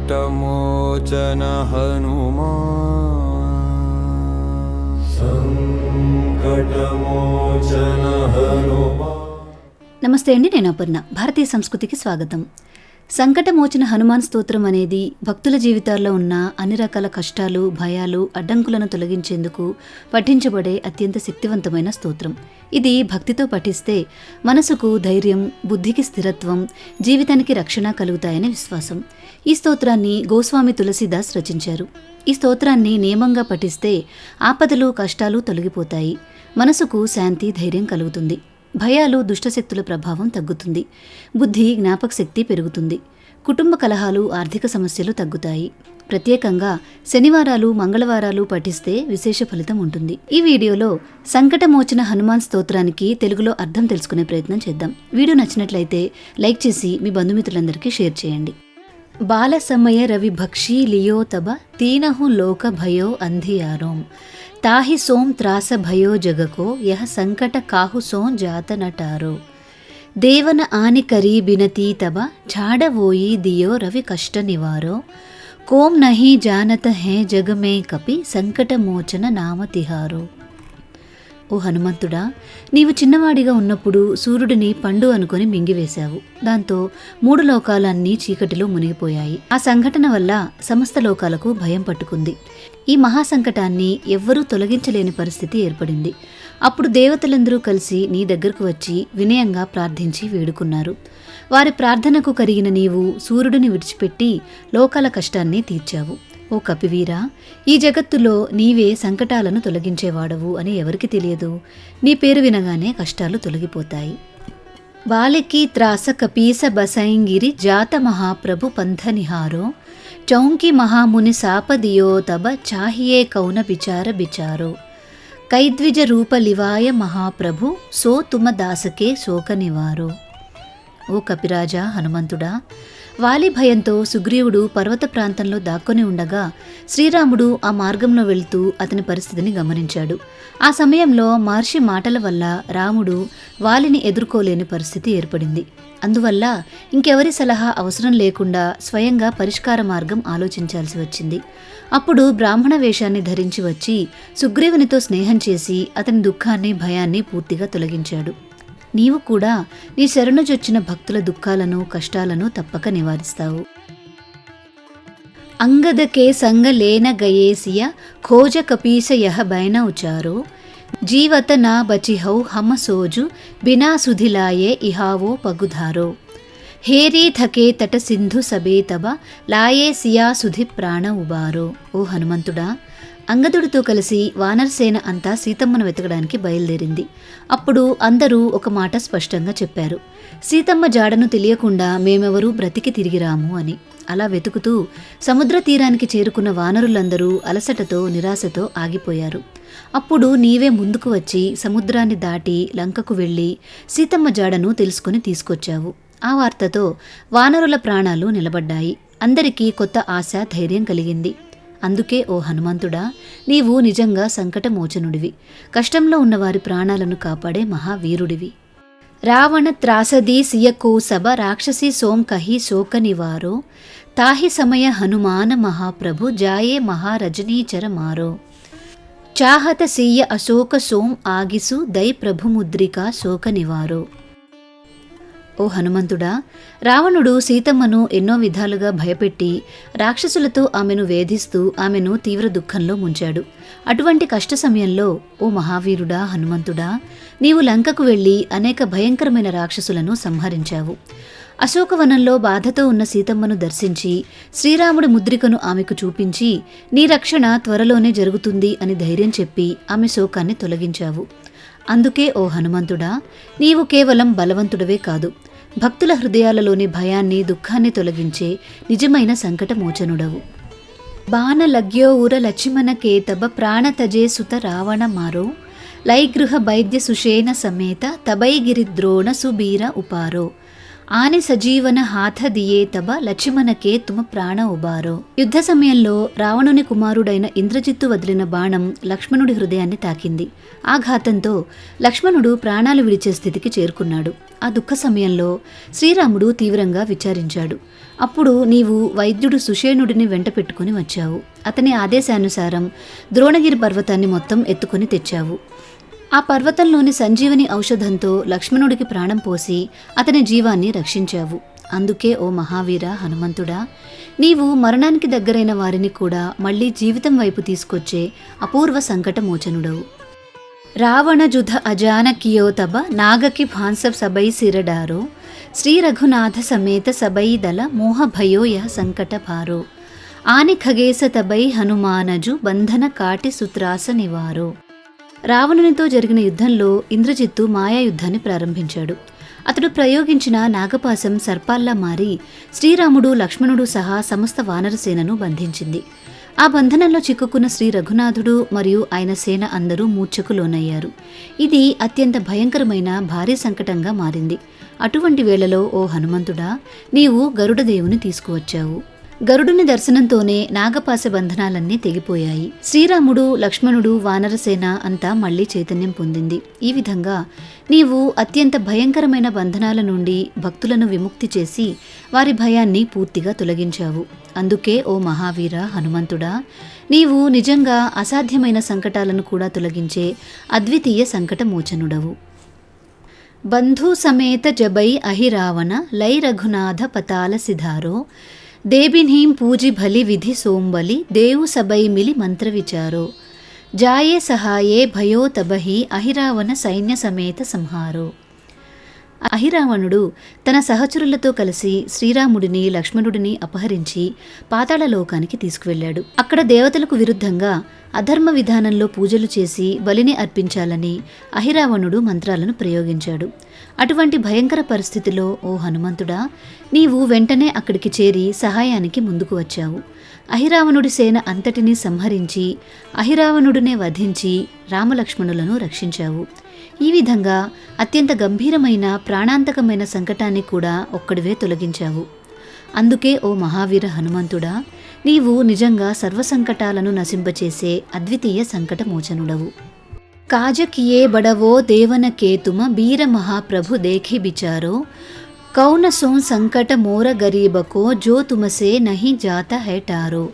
సంకటమోచన హనుమాన్ సంకటమోచన హనుమాన్. నమస్తే అండి, నేను అపర్ణ. భారతీయ సంస్కృతికి స్వాగతం. సంకటమోచన హనుమాన్ స్తోత్రం అనేది భక్తుల జీవితాల్లో ఉన్న అన్ని రకాల కష్టాలు, భయాలు, అడ్డంకులను తొలగించేందుకు పఠించబడే అత్యంత శక్తివంతమైన స్తోత్రం. ఇది భక్తితో పఠిస్తే మనసుకు ధైర్యం, బుద్ధికి స్థిరత్వం, జీవితానికి రక్షణ కలుగుతాయని విశ్వాసం. ఈ స్తోత్రాన్ని గోస్వామి తులసీదాస్ రచించారు. ఈ స్తోత్రాన్ని నియమంగా పఠిస్తే ఆపదలు, కష్టాలు తొలగిపోతాయి. మనసుకు శాంతి, ధైర్యం కలుగుతుంది. భయాలు, దుష్టశక్తుల ప్రభావం తగ్గుతుంది. బుద్ధి, జ్ఞాపక శక్తి పెరుగుతుంది. కుటుంబ కలహాలు, ఆర్థిక సమస్యలు తగ్గుతాయి. ప్రత్యేకంగా శనివారాలు, మంగళవారాలు పఠిస్తే విశేష ఫలితం ఉంటుంది. ఈ వీడియోలో సంకటమోచన హనుమాన్ స్తోత్రానికి తెలుగులో అర్థం తెలుసుకునే ప్రయత్నం చేద్దాం. వీడియో నచ్చినట్లయితే లైక్ చేసి మీ బంధుమిత్రులందరికీ షేర్ చేయండి. బాల సమయ రవి భక్షి లియో తబ తీనహు లోక భయో అంధియారోం తాహి సోం త్రాస భయో జగకో యహ సంకట కాహు సోం జాత నటారో దేవన ఆని కరీ బినతీ తబ ఝాడవోయి దియో రవి కష్ట నివారో కోం నహి జానత హే జగమే కపి సంకట మోచన నామ తిహారో. ఓ హనుమంతుడా, నీవు చిన్నవాడిగా ఉన్నప్పుడు సూర్యుడిని పండు అనుకొని మింగివేశావు. దాంతో 3 లోకాలన్నీ చీకటిలో మునిగిపోయాయి. ఆ సంఘటన వల్ల సమస్త లోకాలకు భయం పట్టుకుంది. ఈ మహాసంకటాన్ని ఎవ్వరూ తొలగించలేని పరిస్థితి ఏర్పడింది. అప్పుడు దేవతలందరూ కలిసి నీ దగ్గరకు వచ్చి వినయంగా ప్రార్థించి వేడుకున్నారు. వారి ప్రార్థనకు కరిగిన నీవు సూర్యుడిని విడిచిపెట్టి లోకాల కష్టాన్ని తీర్చావు. ఓ కపివీరా, ఈ జగత్తులో నీవే సంకటాలను తొలగించేవాడవు అని ఎవరికి తెలియదు. నీ పేరు వినగానే కష్టాలు తొలగిపోతాయి. బాలికి త్రాస కపీస బసైంగిరి జాత మహాప్రభు పంథనిహారో చౌంకి మహాముని సాపదియో తబ చాహియే కౌన బిచార బిచారో కైద్విజ రూప లివాయ మహాప్రభు సో తుమ దాసకే శోక నివారో. ఓ కపిరాజా హనుమంతుడా, వాలి భయంతో సుగ్రీవుడు పర్వత ప్రాంతంలో దాక్కొని ఉండగా శ్రీరాముడు ఆ మార్గంలో వెళ్తూ అతని పరిస్థితిని గమనించాడు. ఆ సమయంలో మహర్షి మాటల వల్ల రాముడు వాలిని ఎదుర్కోలేని పరిస్థితి ఏర్పడింది. అందువల్ల ఇంకెవరి సలహా అవసరం లేకుండా స్వయంగా పరిష్కార మార్గం ఆలోచించాల్సి వచ్చింది. అప్పుడు బ్రాహ్మణ వేషాన్ని ధరించి వచ్చి సుగ్రీవునితో స్నేహం చేసి అతని దుఃఖాన్ని, భయాన్ని పూర్తిగా తొలగించాడు. నీవు కూడా నీ శరణుజొచ్చిన భక్తుల దుఃఖాలను, కష్టాలను తప్పక నివారిస్తావు. అంగదకే సంగ లేన గయేసియ ఖోజ కపీస యహ బైన ఉచారో జీవత నా బచిహౌ హమ సోజు బినా సుధిలాయే ఇహావో పగుధారో హేరీ థకే తట సింధు సబేతబ లాయే సియా సుధి ప్రాణ ఉబారో. ఓ హనుమంతుడా, అంగదుడితో కలిసి వానరసేన అంతా సీతమ్మను వెతకడానికి బయలుదేరింది. అప్పుడు అందరూ ఒక మాట స్పష్టంగా చెప్పారు. సీతమ్మ జాడను తెలియకుండా మేమెవరూ బ్రతికి తిరిగిరాము అని. అలా వెతుకుతూ సముద్ర తీరానికి చేరుకున్న వానరులందరూ అలసటతో, నిరాశతో ఆగిపోయారు. అప్పుడు నీవే ముందుకు వచ్చి సముద్రాన్ని దాటి లంకకు వెళ్ళి సీతమ్మ జాడను తెలుసుకుని తీసుకొచ్చావు. ఆ వార్తతో వానరుల ప్రాణాలు నిలబడ్డాయి. అందరికీ కొత్త ఆశ, ధైర్యం కలిగింది. అందుకే ఓ హనుమంతుడా, నీవు నిజంగా సంకటమోచనుడివి. కష్టంలో ఉన్నవారి ప్రాణాలను కాపాడే మహావీరుడివి. రావణ త్రాసదీ సియకోసభ రాక్షసి సోం కహి శోక నివారో తాహి సమయ హనుమాన మహాప్రభు జాయే మహారజనీచర మారో చాహత సీయ అశోక సోం ఆగిసు దై ప్రభుముద్రికా శోక నివారో. ఓ హనుమంతుడా, రావణుడు సీతమ్మను ఎన్నో విధాలుగా భయపెట్టి రాక్షసులతో ఆమెను వేధిస్తూ ఆమెను తీవ్ర దుఃఖంలో ముంచాడు. అటువంటి కష్ట సమయంలో ఓ మహావీరుడా హనుమంతుడా, నీవు లంకకు వెళ్ళి అనేక భయంకరమైన రాక్షసులను సంహరించావు. అశోకవనంలో బాధతో ఉన్న సీతమ్మను దర్శించి శ్రీరాముడి ముద్రికను ఆమెకు చూపించి నీ రక్షణ త్వరలోనే జరుగుతుంది అని ధైర్యం చెప్పి ఆమె శోకాన్ని తొలగించావు. అందుకే ఓ హనుమంతుడా, నీవు కేవలం బలవంతుడవే కాదు, భక్తుల హృదయాలలోని భయాన్ని, దుఃఖాన్ని తొలగించే నిజమైన సంకటమోచనుడవు. బాణలగ్యో ఉర లక్ష్మణ కేతబ ప్రాణతజే సుత రావణ మారో లైగృహ వైద్య సుషేణ సమేత తబైగిరిద్రోణ సుబీర ఉపారో ఆని సజీవన హాథ దియే తబ లక్ష్మణకే తుమ ప్రాణ ఉబారో. యుద్ధ సమయంలో రావణుని కుమారుడైన ఇంద్రజిత్తు వదిలిన బాణం లక్ష్మణుడి హృదయాన్ని తాకింది. ఆ ఘాతంతో లక్ష్మణుడు ప్రాణాలు విడిచే స్థితికి చేరుకున్నాడు. ఆ దుఃఖ సమయంలో శ్రీరాముడు తీవ్రంగా విచారించాడు. అప్పుడు నీవు వైద్యుడు సుషేణుడిని వెంట పెట్టుకుని వచ్చావు. అతని ఆదేశానుసారం ద్రోణగిరి పర్వతాన్ని మొత్తం ఎత్తుకుని తెచ్చావు. ఆ పర్వతంలోని సంజీవని ఔషధంతో లక్ష్మణుడికి ప్రాణం పోసి అతని జీవాన్ని రక్షించావు. అందుకే ఓ మహావీర హనుమంతుడా, నీవు మరణానికి దగ్గరైన వారిని కూడా మళ్లీ జీవితం వైపు తీసుకొచ్చే అపూర్వ సంకటమోచనుడవు. రావణజుధ అజానకియో తబ నాగకి భాంస సబై సిరడారో శ్రీ రఘునాథ సమేత సబై దళ మోహ భయో యహ సంకట భారో ఆని ఖగేస తబై హనుమానజు బంధన కాటి సుత్రాస నివారో. రావణునితో జరిగిన యుద్ధంలో ఇంద్రజిత్తు మాయా యుద్ధాన్ని ప్రారంభించాడు. అతడు ప్రయోగించిన నాగపాశం సర్పాల్లా మారి శ్రీరాముడు లక్ష్మణుడు సహా సమస్త వానరసేనను బంధించింది. ఆ బంధనంలో చిక్కుకున్న శ్రీ రఘునాథుడు మరియు ఆయన సేన అందరూ మూర్ఛకు లోనయ్యారు. ఇది అత్యంత భయంకరమైన భారీ సంకటంగా మారింది. అటువంటి వేళలో ఓ హనుమంతుడా, నీవు గరుడదేవుని తీసుకువచ్చావు. గరుడుని దర్శనంతోనే నాగపాశ బంధనాలన్నీ తెగిపోయాయి. శ్రీరాముడు లక్ష్మణుడు వానరసేన అంతా మళ్లీ చైతన్యం పొందింది. ఈ విధంగా నీవు అత్యంత భయంకరమైన బంధనాల నుండి భక్తులను విముక్తి చేసి వారి భయాన్ని పూర్తిగా తొలగించావు. అందుకే ఓ మహావీర హనుమంతుడా, నీవు నిజంగా అసాధ్యమైన సంకటాలను కూడా తొలగించే అద్వితీయ సంకటమోచనుడవు. బంధు సమేత జబై అహిరావణ లై రఘునాథ పతాల సిధారో దేబినీం పూజి భలి విధి సోంబలి దేవు సబై మిలి మంత్ర విచారో జాయే సహాయే భయో తబహి అహిరావణ సైన్య సమేత సంహారో. అహిరావణుడు తన సహచరులతో కలిసి శ్రీరాముడిని లక్ష్మణుడిని అపహరించి పాతాళలోకానికి తీసుకువెళ్లాడు. అక్కడ దేవతలకు విరుద్ధంగా అధర్మ విధానంలో పూజలు చేసి బలిని అర్పించాలని అహిరావణుడు మంత్రాలను ప్రయోగించాడు. అటువంటి భయంకర పరిస్థితిలో ఓ హనుమంతుడా, నీవు వెంటనే అక్కడికి చేరి సహాయానికి ముందుకు వచ్చావు. అహిరావణుడి సేన అంతటినీ సంహరించి అహిరావణుడినే వధించి రామలక్ష్మణులను రక్షించావు. ఈ విధంగా అత్యంత గంభీరమైన ప్రాణాంతకమైన సంకటాన్ని కూడా ఒక్కడివే తొలగించావు. అందుకే ఓ మహావీర హనుమంతుడా, నీవు నిజంగా సర్వసంకటాలను నశింపచేసే అద్వితీయ సంకటమోచనుడవు. కాజకియే బడవో దేవన కేతుమ బీర మహాప్రభు దేఖి బిచారో కౌన సోన్ సంకట మోర గరీబకో జో తుమసే నహి జాత హైటారో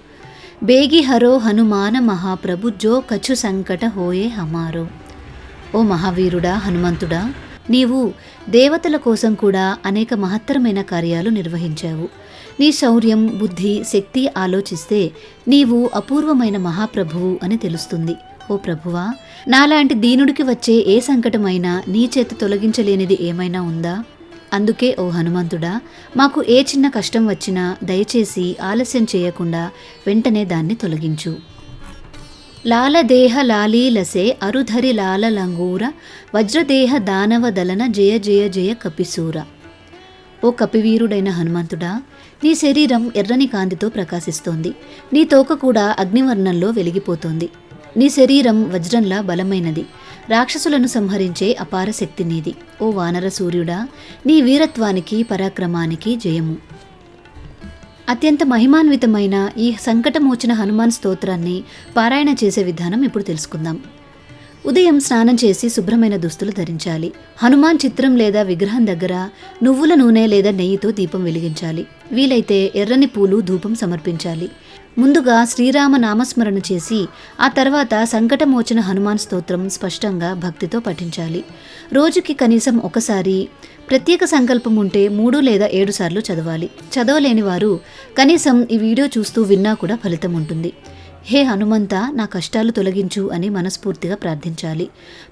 బేగి హరో హనుమాన మహాప్రభు జో కछु సంకట హోయే హమారో. ఓ మహావీరుడా హనుమంతుడా, నీవు దేవతల కోసం కూడా అనేక మహత్తరమైన కార్యాలు నిర్వహించావు. నీ శౌర్యం, బుద్ధి, శక్తి ఆలోచిస్తే నీవు అపూర్వమైన మహాప్రభువు అని తెలుస్తుంది. ఓ ప్రభువా, నాలాంటి దీనుడికి వచ్చే ఏ సంకటమైనా నీ చేత తొలగించలేనిది ఏమైనా ఉందా? అందుకే ఓ హనుమంతుడా, మాకు ఏ చిన్న కష్టం వచ్చినా దయచేసి ఆలస్యం చేయకుండా వెంటనే దాన్ని తొలగించు. లాలదేహ లాలీలసే అరుధరి లాల లంగూర వజ్రదేహ దానవ దలన జయ జయ జయ కపిసూర. ఓ కపివీరుడైన హనుమంతుడా, నీ శరీరం ఎర్రని కాంతితో ప్రకాశిస్తోంది. నీ తోక కూడా అగ్నివర్ణంలో వెలిగిపోతోంది. నీ శరీరం వజ్రంలా బలమైనది. రాక్షసులను సంహరించే అపార శక్తి నీది. ఓ వానర సూర్యుడా, నీ వీరత్వానికి పరాక్రమానికి జయము. అత్యంత మహిమాన్వితమైన ఈ సంకటమోచన హనుమాన్ స్తోత్రాన్ని పారాయణ చేసే విధానం ఇప్పుడు తెలుసుకుందాం. ఉదయం స్నానం చేసి శుభ్రమైన దుస్తులు ధరించాలి. హనుమాన్ చిత్రం లేదా విగ్రహం దగ్గర నువ్వుల నూనె లేదా నెయ్యితో దీపం వెలిగించాలి. వీలైతే ఎర్రని పూలు, ధూపం సమర్పించాలి. ముందుగా శ్రీరామ నామస్మరణ చేసి ఆ తర్వాత సంకటమోచన హనుమాన్ స్తోత్రం స్పష్టంగా భక్తితో పఠించాలి. రోజుకి కనీసం ఒకసారి, ప్రత్యేక సంకల్పం ఉంటే 3 లేదా 7 సార్లు చదవాలి. చదవలేని వారు కనీసం ఈ వీడియో చూస్తూ విన్నా కూడా ఫలితం ఉంటుంది. హే హనుమంత, నా కష్టాలు తొలగించు అని మనస్ఫూర్తిగా ప్రార్థించాలి.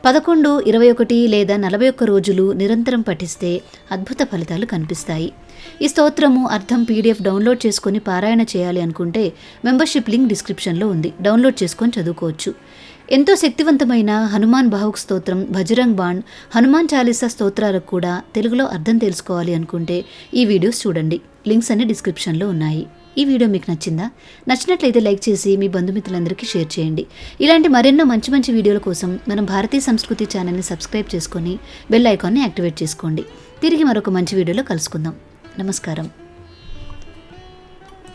11, 21 లేదా 41 రోజులు నిరంతరం పఠిస్తే అద్భుత ఫలితాలు కనిపిస్తాయి. ఈ స్తోత్రము అర్థం PDF డౌన్లోడ్ చేసుకొని పారాయణ చేయాలి అనుకుంటే మెంబర్షిప్ లింక్ డిస్క్రిప్షన్లో ఉంది. డౌన్లోడ్ చేసుకొని చదువుకోవచ్చు. ఎంతో శక్తివంతమైన హనుమాన్ బాహుక్ స్తోత్రం, బజరంగ్ బాణ్, హనుమాన్ చాలీసా స్తోత్రాలకు కూడా తెలుగులో అర్థం తెలుసుకోవాలి అనుకుంటే ఈ వీడియోస్ చూడండి. లింక్స్ అన్ని డిస్క్రిప్షన్లో ఉన్నాయి. ఈ వీడియో మీకు నచ్చిందా? నచ్చినట్లయితే లైక్ చేసి మీ బంధుమిత్రులందరికీ షేర్ చేయండి. ఇలాంటి మరెన్నో మంచి మంచి వీడియోల కోసం మనం భారతీయ సంస్కృతి ఛానల్ని సబ్స్క్రైబ్ చేసుకొని బెల్ ఐకాన్ని యాక్టివేట్ చేసుకోండి. తిరిగి మరొక మంచి వీడియోలో కలుసుకుందాం. నమస్కారం.